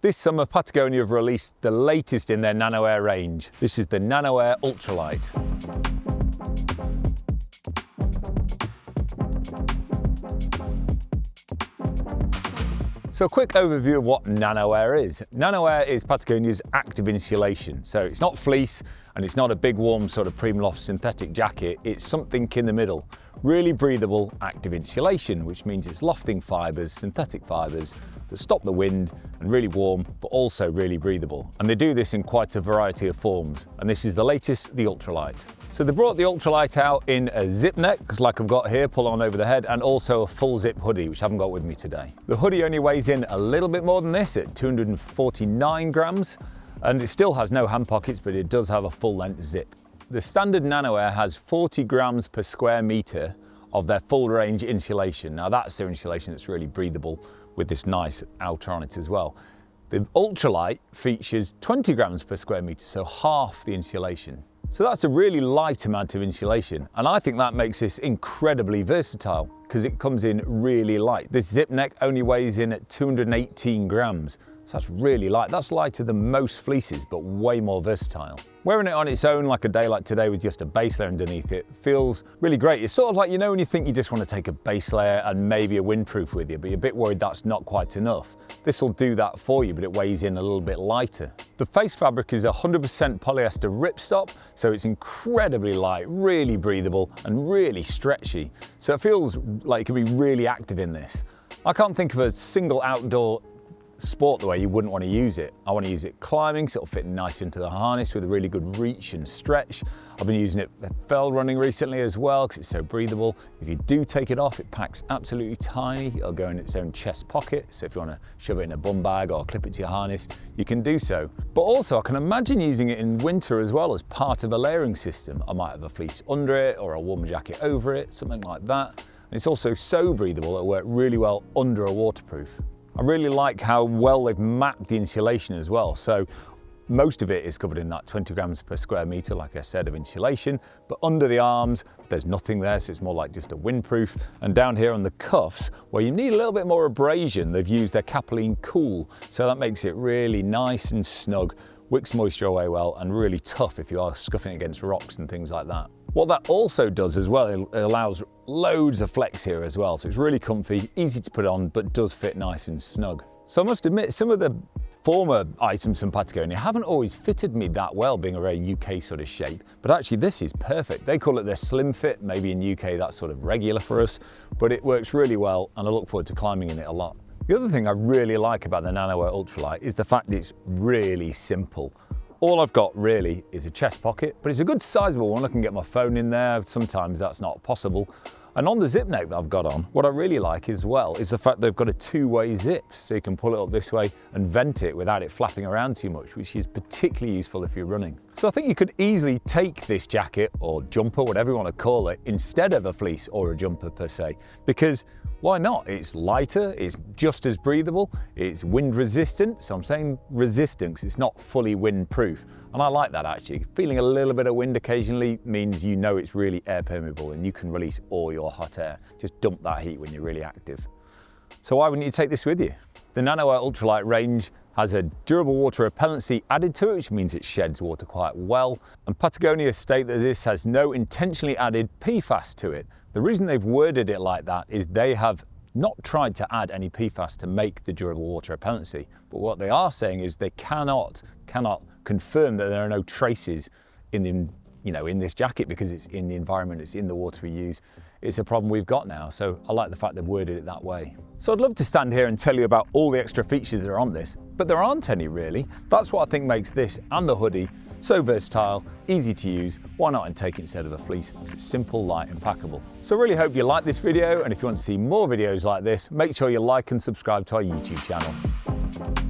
This summer, Patagonia have released the latest in their Nano-Air range. This is the Nano-Air Ultralight. So a quick overview of what Nano-Air is. Nano-Air is Patagonia's active insulation. So it's not fleece and it's not a big warm sort of Primaloft synthetic jacket. It's something in the middle. Really breathable active insulation, which means it's lofting fibres, synthetic fibres that stop the wind and really warm, but also really breathable. And they do this in quite a variety of forms. And this is the latest, the Ultralight. So they brought the Ultralight out in a zip neck, like I've got here, pull on over the head, and also a full zip hoodie, which I haven't got with me today. The hoodie only weighs in a little bit more than this at 249 grams, and it still has no hand pockets, but it does have a full length zip. The standard Nano-Air has 40 grams per square metre of their full range insulation. Now that's their insulation that's really breathable with this nice outer on it as well. The Ultralight features 20 grams per square metre, so half the insulation. So that's a really light amount of insulation, and I think that makes this incredibly versatile because it comes in really light. This zip neck only weighs in at 218 grams, so that's really light. That's lighter than most fleeces, but way more versatile. Wearing it on its own, like a day like today with just a base layer underneath it, feels really great. It's sort of like, you know, when you think you just want to take a base layer and maybe a windproof with you, but you're a bit worried that's not quite enough. This will do that for you, but it weighs in a little bit lighter. The face fabric is 100% polyester ripstop, so it's incredibly light, really breathable, and really stretchy. So it feels like you can be really active in this. I can't think of a single outdoor sport the way you wouldn't want to use it. I want to use it climbing, so it'll fit nice into the harness with a really good reach and stretch. I've been using it for fell running recently as well because it's so breathable. If you do take it off, it packs absolutely tiny. It'll go in its own chest pocket, so if you want to shove it in a bum bag or clip it to your harness, you can do so. But also I can imagine using it in winter as well as part of a layering system. I might have a fleece under it or a warm jacket over it, something like that. And it's also so breathable it'll work really well under a waterproof. I really like how well they've mapped the insulation as well. So most of it is covered in that 20 grams per square metre, like I said, of insulation, but under the arms, there's nothing there, so it's more like just a windproof. And down here on the cuffs, where you need a little bit more abrasion, they've used their Capilene Cool, so that makes it really nice and snug, wicks moisture away well, and really tough if you are scuffing against rocks and things like that. What that also does as well, it allows loads of flex here as well, so it's really comfy, easy to put on, but does fit nice and snug. So I must admit, some of the former items from Patagonia haven't always fitted me that well, being a very UK sort of shape, but actually this is perfect. They call it their slim fit, maybe in UK that's sort of regular for us, but it works really well and I look forward to climbing in it a lot. The other thing I really like about the Nano-Air Ultralight is the fact it's really simple. All I've got really is a chest pocket, but it's a good sizable one. I can get my phone in there. Sometimes that's not possible. And on the zip neck that I've got on, what I really like as well is the fact they've got a two-way zip, so you can pull it up this way and vent it without it flapping around too much, which is particularly useful if you're running. So I think you could easily take this jacket or jumper, whatever you want to call it, instead of a fleece or a jumper per se, because why not? It's lighter, it's just as breathable, it's wind resistant, so I'm saying resistance, it's not fully wind proof. And I like that actually. Feeling a little bit of wind occasionally means you know it's really air permeable and you can release all your hot air. Just dump that heat when you're really active. So why wouldn't you take this with you? The Nano-Air Ultralight range has a durable water repellency added to it, which means it sheds water quite well. And Patagonia state that this has no intentionally added PFAS to it. The reason they've worded it like that is they have not tried to add any PFAS to make the durable water repellency. But what they are saying is they cannot confirm that there are no traces in this jacket because it's in the environment, it's in the water we use. It's a problem we've got now, so I like the fact they've worded it that way. So I'd love to stand here and tell you about all the extra features that are on this, but there aren't any really. That's what I think makes this and the hoodie so versatile, easy to use. Why not take it instead of a fleece? Because it's simple, light and packable. So I really hope you like this video, and if you want to see more videos like this, make sure you like and subscribe to our YouTube channel.